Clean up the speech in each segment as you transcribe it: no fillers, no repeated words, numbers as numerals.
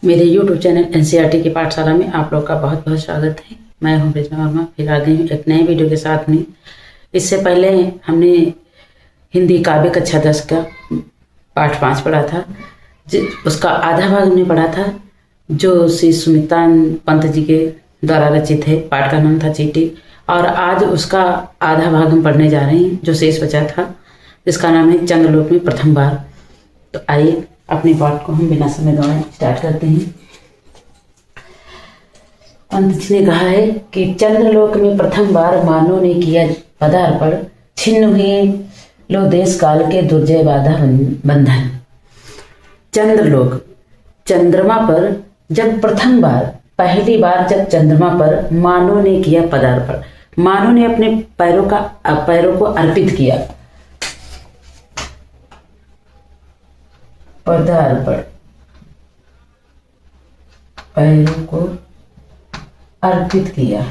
मेरे YouTube channel NCERT की पाठशाला में आप लोग का बहुत बहुत स्वागत है। मैं हूँ रिजना वर्मा, फिर आ गई हूँ एक नए वीडियो के साथ में। इससे पहले हमने हिंदी काव्य कक्षा 10 का पाठ 5 पढ़ा था, उसका आधा भाग हमने पढ़ा था जो श्री सुमितान पंत जी के द्वारा रचित है। पाठ का नाम था चीटी, और आज उसका आधा भाग हम पढ़ने जा रहे हैं जो शेष बचा था, जिसका नाम है चंद्रलोक में प्रथम बार। तो आइए अपने पाठ को हम बिना समय गंवाए स्टार्ट करते हैं। पंत जी ने कहा है कि चंद्रलोक में प्रथम बार मानव ने किया पदार्पण, छिन्न हुए लो देश काल के दुर्जय बाधा बंधन। चंद्रलोक, चंद्रमा पर जब प्रथम बार, पहली बार जब चंद्रमा पर मानव ने किया पदार्पण, मानव ने अपने पैरों को अर्पित किया। पदार्पण, पैरों को अर्पित किया।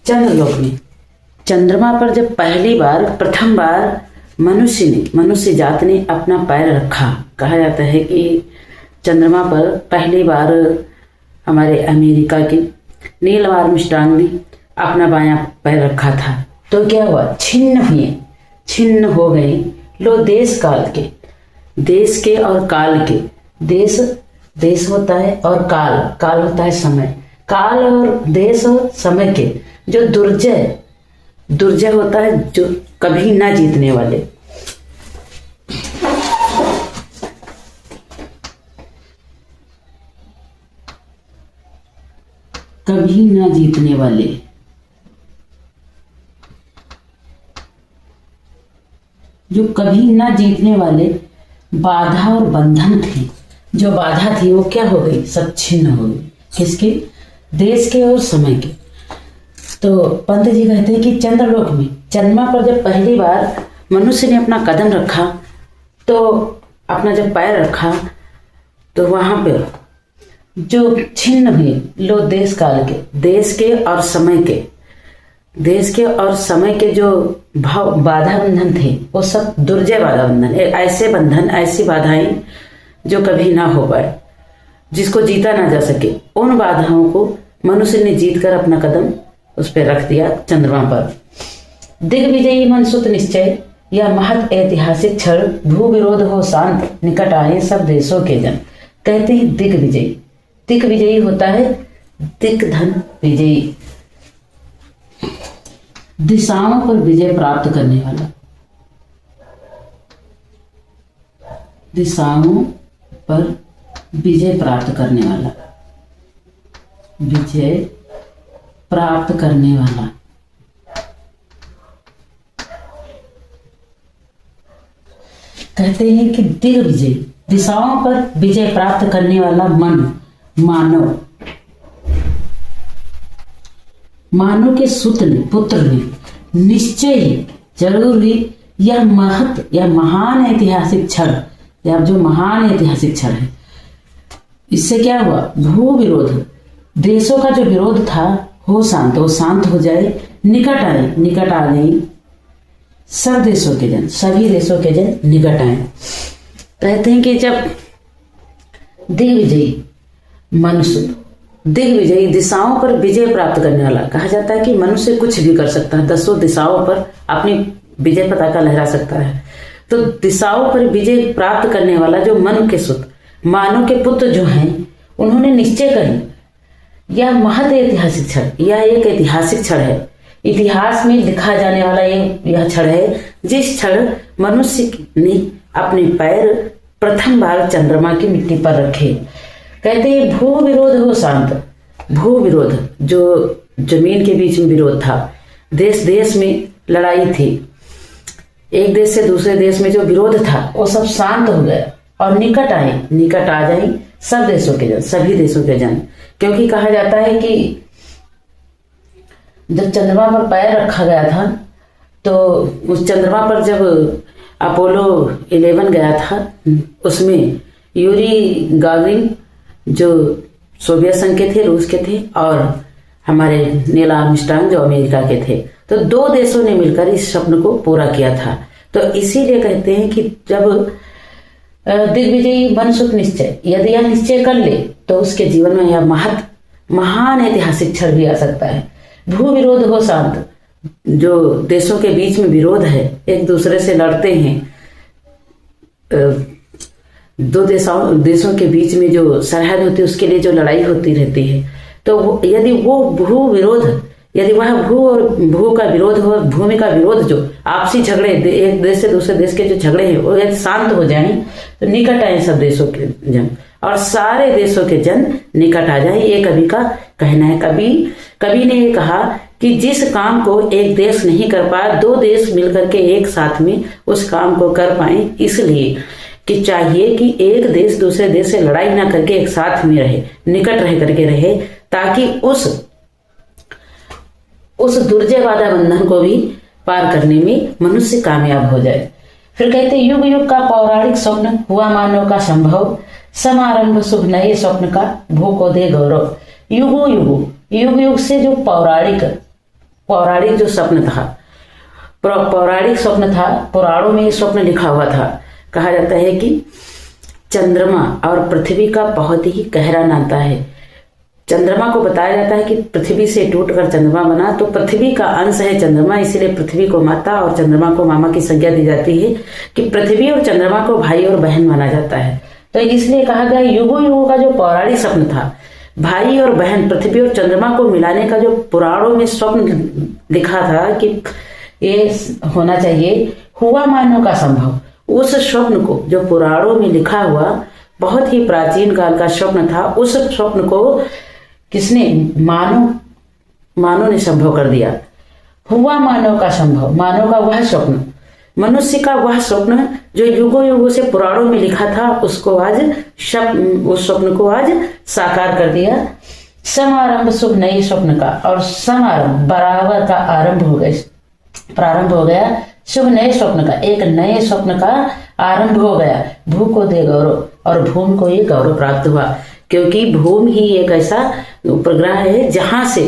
चंद्रलोक में, चंद्रमा पर जब पहली बार, प्रथम बार मनुष्य जात ने अपना पैर रखा। कहा जाता है कि चंद्रमा पर पहली बार हमारे अमेरिका के नील आर्मस्ट्रांग ने अपना बायां पैर रखा था। तो क्या हुआ? छिन्न हो गए लो देश काल के, देश के और काल के। देश होता है और काल होता है समय। काल और देश और समय के जो दुर्जय होता है, जो कभी ना जीतने वाले, कभी ना जीतने वाले, जो कभी ना जीतने वाले बाधा और बंधन थे। जो बाधा थी वो क्या हो गई? सब छिन्न हो गई। किसके? देश के और समय के। तो पंत जी कहते हैं कि चंद्रलोक में, चंद्रमा पर जब पहली बार मनुष्य ने अपना कदम रखा, तो अपना जब पैर रखा, तो वहां पर जो छिन्न हुए लो देश काल के, देश के और समय के जो बाधा बंधन थे, वो सब दुर्जय बाधा बंधन, ऐसे बंधन, ऐसी बाधाएं जो कभी ना हो पाए, जिसको जीता ना जा सके, उन बाधाओं को मनुष्य ने जीत कर अपना कदम उस पर रख दिया चंद्रमा पर। दिग्विजयी मनसुत निश्चय, यह महत ऐतिहासिक क्षण, भू विरोध हो शांत, निकट आए सब देशों के जन। कहते हैं दिग्विजयी होता है दिग्धन विजयी, दिशाओं पर विजय प्राप्त करने वाला, दिशाओं पर विजय प्राप्त करने वाला, विजय प्राप्त करने वाला। कहते हैं कि दिग्विजय, दिशाओं पर विजय प्राप्त करने वाला मानव के पुत्र ने निश्चय ही, जरूर ही, यह महान ऐतिहासिक क्षण, या जो महान ऐतिहासिक क्षण है, इससे क्या हुआ? भू विरोध, देशों का जो विरोध था वो शांत हो जाए, निकट आ गई सब देशों के जन, सभी देशों के जन निकट आए। कहते हैं कि जब दिग्विजयी, दिशाओं पर विजय प्राप्त करने वाला, कहा जाता है कि मनुष्य कुछ भी कर सकता है, 10 दिशाओं पर अपनी विजय पताका लहरा सकता है। तो दिशाओं पर विजय प्राप्त करने वाला जो मानव के पुत्र जो हैं, उन्होंने निश्चय करी, यह महत ऐतिहासिक क्षण, यह एक ऐतिहासिक क्षण है, इतिहास में लिखा जाने वाला यह क्षण है, जिस क्षण मनुष्य ने अपने पैर प्रथम बार चंद्रमा की मिट्टी पर रखे। कहते हैं भू विरोध हो शांत, भू विरोध, जो जमीन के बीच में विरोध था, देश में लड़ाई थी, एक देश से दूसरे देश में जो विरोध था वो सब शांत हो गया, और निकट आ जाए सब देशों के जन, सभी देशों के जन। क्योंकि कहा जाता है कि जब चंद्रमा पर पैर रखा गया था, तो उस चंद्रमा पर जब अपोलो 11 गया था, उसमें यूरी गागरिन जो सोवियत संघ के थे, रूस के थे, और हमारे नील आर्मस्ट्रांग जो अमेरिका के थे। तो 2 देशों ने मिलकर इस स्वप्न को पूरा किया था। तो इसीलिए कहते हैं कि जब दिग्विजयी मन सुख निश्चय, यदि यह निश्चय कर ले तो उसके जीवन में यह महान ऐतिहासिक क्षण भी आ सकता है। भू विरोध हो शांत, जो देशों के बीच में विरोध है, एक दूसरे से लड़ते हैं, 2 देशों के बीच में जो सरहद होती है उसके लिए जो लड़ाई होती रहती है, तो यदि वो भू विरोध, यदि वह भू और भू का विरोध हो, भूमि का विरोध, जो आपसी झगड़े, एक देश से दूसरे देश के जो झगड़े हैं वो यदि शांत हो जाएं तो निकट आए सब देशों के जन और सारे देशों के जन निकट आ जाए। ये कवि का कहना है। कवि ने ये कहा कि जिस काम को एक देश नहीं कर पाया, 2 देश मिलकर के एक साथ में उस काम को कर पाए। इसलिए कि चाहिए कि एक देश दूसरे देश से लड़ाई ना करके एक साथ में रहे, निकट रह करके रहे, ताकि उस दुर्जय बाधा बंधन को भी पार करने में मनुष्य कामयाब हो जाए। फिर कहते युग युग का पौराणिक स्वप्न हुआ मानव का संभव, समारंभ शुभ नए स्वप्न का भू को दे गौरव। युग युग से जो पौराणिक जो स्वप्न था, पौराणिक स्वप्न था, पुराणों में स्वप्न लिखा हुआ था। कहा जाता है कि चंद्रमा और पृथ्वी का बहुत ही गहरा नाता है। चंद्रमा को बताया जाता है कि पृथ्वी से टूटकर चंद्रमा बना, तो पृथ्वी का अंश है चंद्रमा, इसीलिए पृथ्वी को माता और चंद्रमा को मामा की संज्ञा दी जाती है कि पृथ्वी और चंद्रमा को भाई और बहन माना जाता है। तो इसलिए कहा गया युगों युगों का जो पौराणिक स्वप्न था, भाई और बहन, पृथ्वी और चंद्रमा को मिलाने का जो पुराणों में स्वप्न लिखा था कि ये होना चाहिए, हुआ मानव का संभव। उस स्वप्न को जो पुराणों में लिखा हुआ बहुत ही प्राचीन काल का स्वप्न था, उस स्वप्न को किसने? मानव ने संभव कर दिया। हुआ मानव का संभव, मानव का वह स्वप्न, मनुष्य का वह स्वप्न जो युगों युगों से पुराणों में लिखा था, उसको आज उस स्वप्न को आज साकार कर दिया। समारंभ शुभ नए स्वप्न का, और समारंभ बराबर का प्रारंभ हो गया शुभ नए स्वप्न का, एक नए स्वप्न का आरंभ हो गया। भू को दे गौरव, और भूमि को ये गौरव प्राप्त हुआ, क्योंकि भूमि ही एक ऐसा उपग्रह है जहां से,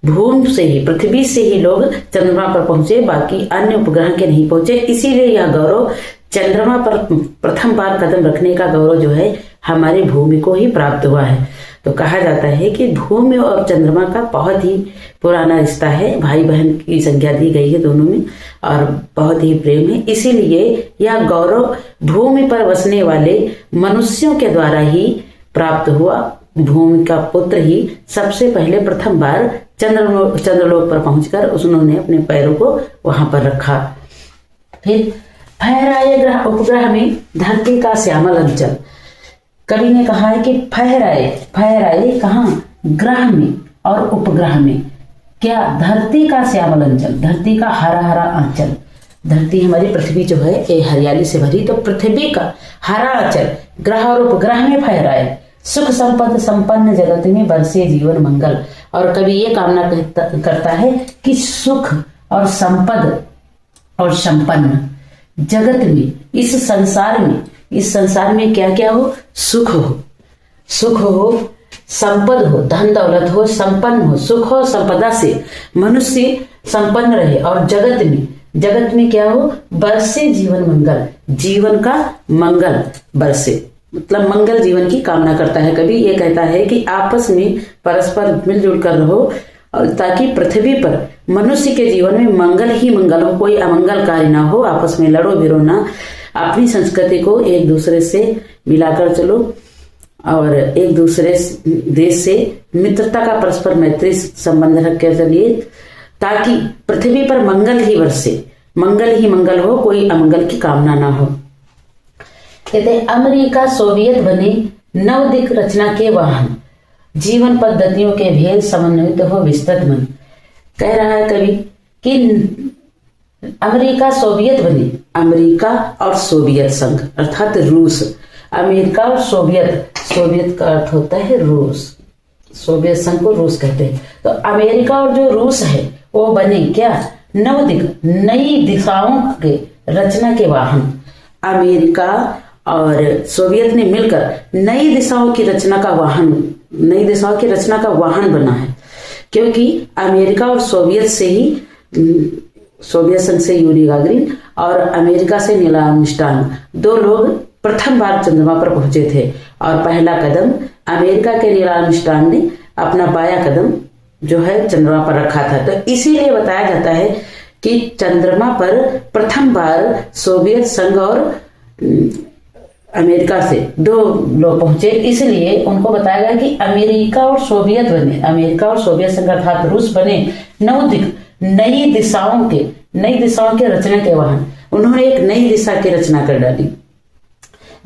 भूमि से ही, पृथ्वी से ही लोग चंद्रमा पर पहुंचे, बाकी अन्य उपग्रह के नहीं पहुंचे। इसीलिए यह गौरव चंद्रमा पर प्रथम बार कदम रखने का गौरव जो है हमारी भूमि को ही प्राप्त हुआ है। तो कहा जाता है कि भूमि और चंद्रमा का बहुत ही पुराना रिश्ता है, भाई बहन की संज्ञा दी गई है दोनों में, और बहुत ही प्रेम है। इसीलिए यह गौरव भूमि पर बसने वाले मनुष्यों के द्वारा ही प्राप्त हुआ। भूमि का पुत्र ही सबसे पहले प्रथम बार चंद्रलोक पर पहुंचकर उन्होंने अपने पैरों को वहां पर रखा। फिर फहराए ग्रह उपग्रह में धरती का श्यामल अंचल। कवि ने कहा है कि फहराए कहाँ? ग्रह में और उपग्रह में। क्या? धरती का श्यामल अंचल, धरती का हरा हरा अंचल। धरती हमारी पृथ्वी जो है ये हरियाली से भरी, तो पृथ्वी का हरा अंचल ग्रह और उपग्रह में फहराए। सुख संपन्न जगत में बरसे जीवन मंगल। और कवि ये कामना करता है कि सुख और संपद और संपन्न जगत में, इस संसार में क्या क्या हो? सुख हो, संपद हो, धन दौलत हो, संपन्न हो, सुख और संपदा से मनुष्य संपन्न रहे। और जगत में क्या हो? बरसे जीवन मंगल, जीवन का मंगल बरसे, मतलब मंगल जीवन की कामना करता है। कभी ये कहता है कि आपस में परस्पर मिलजुल कर रहो, और ताकि पृथ्वी पर मनुष्य के जीवन में मंगल ही मंगल हो, कोई अमंगल कार्य ना हो, आपस में लड़ो भिड़ो ना, अपनी संस्कृति को एक दूसरे से मिलाकर चलो, और एक दूसरे देश से मित्रता का परस्पर मैत्री संबंध रखकर चलिए, ताकि पृथ्वी पर मंगल ही बरसे, मंगल ही मंगल हो, कोई अमंगल की कामना ना हो। कहते अमेरिका सोवियत बने नवदिक रचना के वाहन, जीवन पद्धतियों के भेद समन्वित हो विस्तृत मन। कह रहा है कवि कि अमेरिका सोवियत बने, अमेरिका और सोवियत संघ अर्थात रूस, अमेरिका और सोवियत का अर्थ होता है रूस, सोवियत संघ को रूस कहते हैं। तो अमेरिका और जो रूस है वो बने क्या? नवदिक, नई दिशाओं के रचना के वाहन। अमेरिका और सोवियत ने मिलकर नई दिशाओं की रचना का वाहन बना है। क्योंकि अमेरिका और सोवियत संघ से यूरी गागरिन और अमेरिका से नील आर्मस्ट्रांग 2 लोग प्रथम बार चंद्रमा पर पहुंचे थे। और पहला कदम अमेरिका के नील आर्मस्ट्रांग ने अपना बायां कदम जो है चंद्रमा पर रखा था। तो इसीलिए बताया जाता है कि चंद्रमा पर प्रथम बार सोवियत संघ और अमेरिका से 2 लोग पहुंचे, इसलिए उनको बताया गया कि अमेरिका और सोवियत संघ अर्थात रूस बने नई दिशाओं के रचना के वाहन। उन्होंने एक नई दिशा की रचना कर डाली।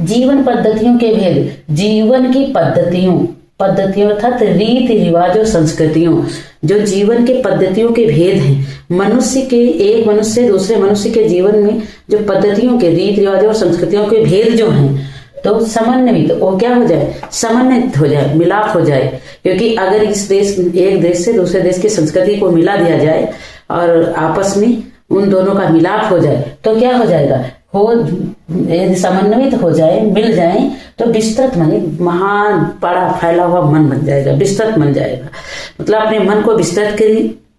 जीवन पद्धतियों के भेद, जीवन की पद्धतियों अर्थात रीति रिवाजों संस्कृतियों, जो जीवन के पद्धतियों के भेद हैं, एक मनुष्य से दूसरे मनुष्य के जीवन में जो पद्धतियों के रीति रिवाजों और संस्कृतियों के भेद जो हैं, तो समन्वित वो क्या हो जाए, समन्वित हो जाए, मिलाप हो जाए। क्योंकि अगर एक देश से दूसरे देश की संस्कृति को मिला दिया जाए और आपस में उन दोनों का मिलाप हो जाए तो क्या हो जाएगा, यदि समन्वित हो जाए, मिल जाए, तो विस्तृत माने महान बड़ा फैला हुआ मन बन जाएगा, विस्तृत बन जाएगा। मतलब अपने मन को विस्तृत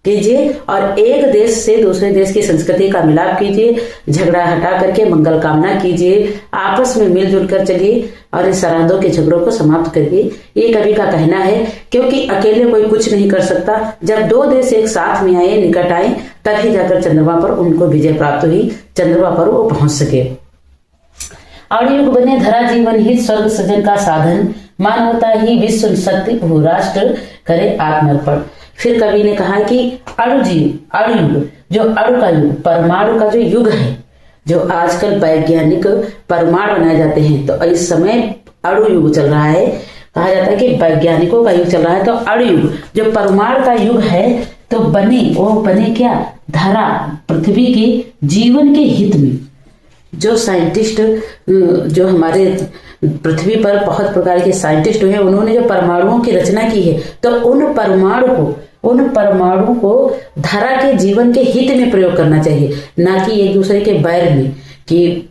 कीजिए और एक देश से दूसरे देश की संस्कृति का मिलाप कीजिए, झगड़ा हटा करके मंगल कामना कीजिए, आपस में मिलजुल कर चलिए और इस सरहदों के झगड़ों को समाप्त करिए। ये कवि का कहना है, क्योंकि अकेले कोई कुछ नहीं कर सकता। जब 2 देश एक साथ में आए, निकट आए, तभी जाकर चंद्रमा पर उनको विजय प्राप्त हुई, चंद्रमा पर वो पहुंच सके। आयुग बने धरा जीवन ही स्वर्ग सृजन का साधन, मानवता ही विश्व शक्ति भूराष्ट्र करे आत्मर्पण। फिर कवि ने कहा कि अणुयुग, जो अणु का युग, परमाणु का जो युग है, जो आजकल वैज्ञानिक परमाणु बनाए जाते हैं, तो इस समय अणु युग चल रहा है। कहा जाता है कि वैज्ञानिकों का युग चल रहा है। तो अणु युग जो परमाणु का युग है, तो बने क्या, धरा पृथ्वी के जीवन के हित में। जो साइंटिस्ट, जो हमारे पृथ्वी पर बहुत प्रकार के साइंटिस्ट हुए, उन्होंने जो परमाणुओं की रचना की है, तो उन परमाणु को धरा के जीवन के हित में प्रयोग करना चाहिए, ना कि एक दूसरे के बैर में, कि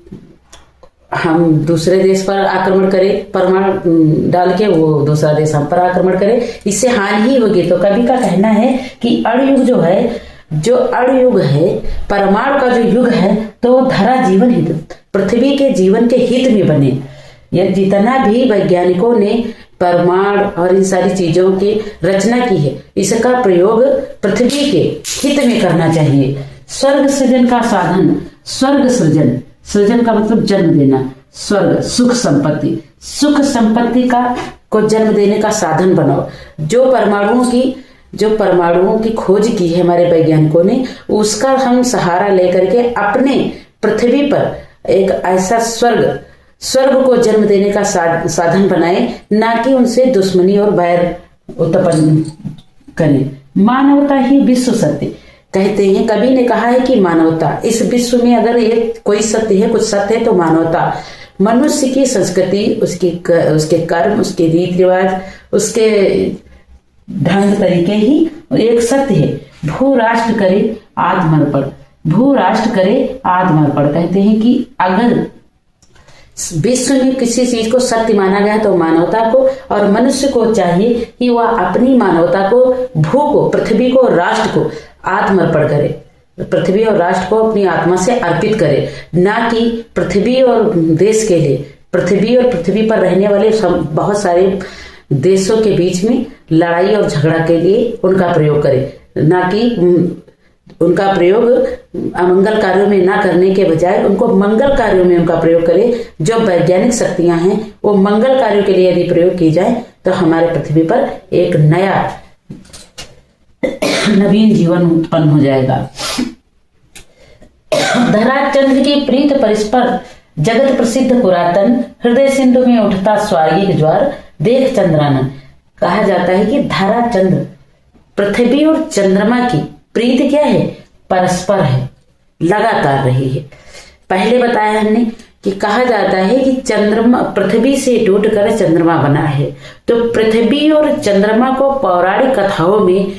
हम दूसरे देश पर आक्रमण करें परमाणु डाल के, वो दूसरा देश हम पर आक्रमण करे, इससे हानि ही होगी। तो कवि का कहना है कि अणुयुग है, परमाणु का जो युग है, तो धरा जीवन हित, पृथ्वी के जीवन के हित में बने। यह जितना भी वैज्ञानिकों ने परमाणु और इन सारी चीजों की रचना की है, इसका प्रयोग पृथ्वी के हित में करना चाहिए। स्वर्ग सृजन का साधन, सृजन का मतलब जन्म देना, स्वर्ग सुख संपत्ति को जन्म देने का साधन बनाओ। जो परमाणुओं की खोज की है हमारे वैज्ञानिकों ने, उसका हम सहारा लेकर के अपने पृथ्वी पर एक ऐसा स्वर्ग को जन्म देने का साधन बनाए, ना कि उनसे दुश्मनी और बैर उत्पन्न करें। मानवता ही विश्व सत्य कहते हैं। कवि ने कहा है कि मानवता, इस विश्व में अगर ये कोई सत्य है, कुछ सत्य है, तो मानवता, मनुष्य की संस्कृति, उसके कर्म, उसके रीति रिवाज, उसके ढंग तरीके ही एक सत्य है। भूराष्ट्र करे आत्मर्पण कहते हैं कि अगर विश्व में किसी चीज को सत्य माना गया तो मानवता को, और मनुष्य को चाहिए कि वह अपनी मानवता को, पृथ्वी को, राष्ट्र को आत्मर्पण करे, पृथ्वी और राष्ट्र को अपनी आत्मा से अर्पित करे, ना कि पृथ्वी और देश के लिए, पृथ्वी पर रहने वाले बहुत सारे देशों के बीच में लड़ाई और झगड़ा के लिए उनका प्रयोग करे, ना कि उनका प्रयोग अमंगल कार्यों में ना करने के बजाय उनको मंगल कार्यों में उनका प्रयोग करे। जो वैज्ञानिक शक्तियां हैं वो मंगल कार्यों के लिए यदि प्रयोग की जाए तो हमारे पृथ्वी पर एक नया नवीन जीवन उत्पन्न हो जाएगा। धरा चंद्र की प्रीत परिस्पर, जगत प्रसिद्ध पुरातन, हृदय सिंधु में उठता स्वार्गिक ज्वार, देख चंद्रानन। कहा जाता है कि धरा चंद्र, पृथ्वी और चंद्रमा की प्रीत क्या है, परस्पर है, लगातार रही है। पहले बताया हमने कि कहा जाता है कि चंद्रमा पृथ्वी से टूटकर चंद्रमा बना है। तो पृथ्वी और चंद्रमा को पौराणिक कथाओं में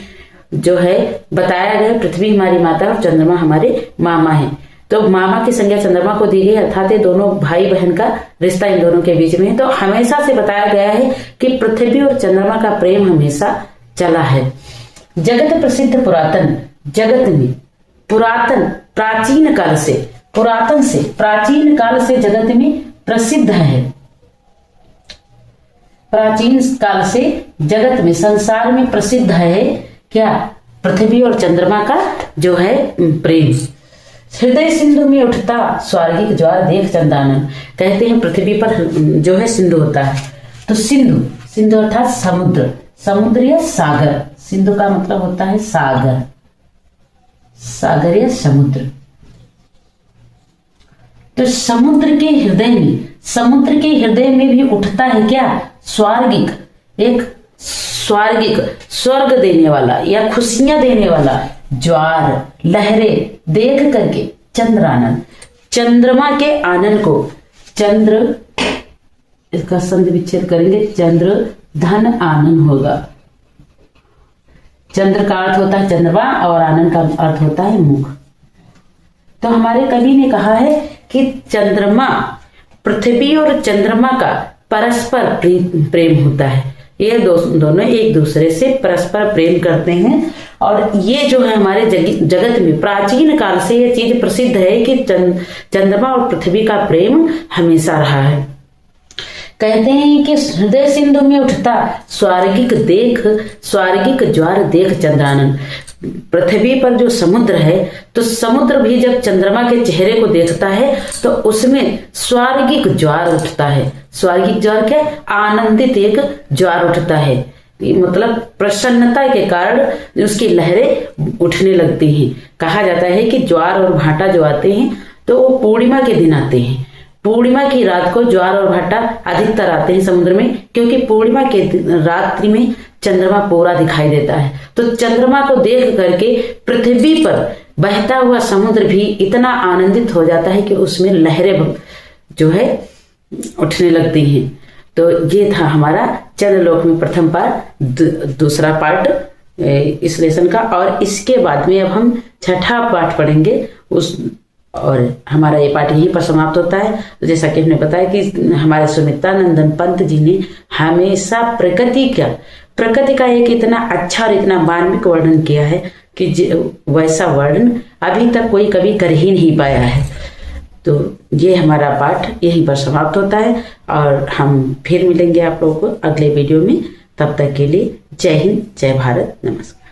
जो है बताया गया, पृथ्वी हमारी माता और चंद्रमा हमारे मामा है। तो मामा की संज्ञा चंद्रमा को दी गई, अर्थात ये दोनों भाई बहन का रिश्ता इन दोनों के बीच में है। तो हमेशा से बताया गया है कि पृथ्वी और चंद्रमा का प्रेम हमेशा चला है। जगत प्रसिद्ध पुरातन, जगत में पुरातन प्राचीन काल से, पुरातन से प्राचीन काल से जगत में प्रसिद्ध है, प्राचीन काल से जगत में संसार में प्रसिद्ध है क्या? पृथ्वी और चंद्रमा का जो है प्रेम। हृदय सिंधु में उठता स्वर्गिक ज्वार देख चंदानन। कहते हैं पृथ्वी पर जो है सिंधु होता है, तो सिंधु, सिंधु अर्थात समुद्र, समुद्र या सागर, सिंधु का मतलब होता है सागर, सागर या समुद्र। तो समुद्र के हृदय में, समुद्र के हृदय में भी उठता है क्या? स्वर्गिक, एक स्वर्गिक स्वर्ग देने वाला या खुशियां देने वाला ज्वार, लहरें देख करके चंद्रानन, चंद्रमा के आनंद को, चंद्र इसका संधि विच्छेद करेंगे, चंद्र धन आनंद होगा। चंद्र का अर्थ होता है चंद्रमा और आनंद का अर्थ होता है मुख। तो हमारे कवि ने कहा है कि चंद्रमा, पृथ्वी और चंद्रमा का परस्पर प्रेम होता है, ये दोनों एक दूसरे से परस्पर प्रेम करते हैं। और ये जो है हमारे जगत में प्राचीन काल से ये चीज प्रसिद्ध है कि चंद्रमा और पृथ्वी का प्रेम हमेशा रहा है। कहते हैं कि हृदय सिंधु में उठता स्वर्गिक ज्वार देख चंद्रानन। पृथ्वी पर जो समुद्र है, तो समुद्र भी जब चंद्रमा के चेहरे को देखता है तो उसमें स्वर्गिक ज्वार उठता है। स्वर्गिक ज्वार क्या? आनंदित एक ज्वार उठता है, मतलब प्रसन्नता के कारण उसकी लहरें उठने लगती हैं। कहा जाता है कि ज्वार और भाटा जो आते हैं तो वो पूर्णिमा के दिन आते हैं। पूर्णिमा की रात को ज्वार और भाटा अधिकतर आते हैं समुद्र में, क्योंकि पूर्णिमा के रात्रि में चंद्रमा पूरा दिखाई देता है। तो चंद्रमा को देख करके पृथ्वी पर बहता हुआ समुद्र भी इतना आनंदित हो जाता है कि उसमें लहरें जो है उठने लगती हैं। तो ये था हमारा चंद्रलोक में प्रथम पार्ट, दूसरा पार्ट इस लेसन का। और इसके बाद में अब हम छठा पाठ पढ़ेंगे और हमारा ये पाठ यहीं पर समाप्त होता है। तो जैसा कि हमने बताया कि हमारे सुमित्रा नंदन पंत जी ने हमेशा प्रकृति का एक इतना अच्छा और इतना मार्मिक वर्णन किया है कि वैसा वर्णन अभी तक कोई कभी कर ही नहीं पाया है। तो ये हमारा पाठ यहीं पर समाप्त होता है और हम फिर मिलेंगे आप लोगों को अगले वीडियो में। तब तक के लिए जय हिंद, जय भारत, नमस्कार।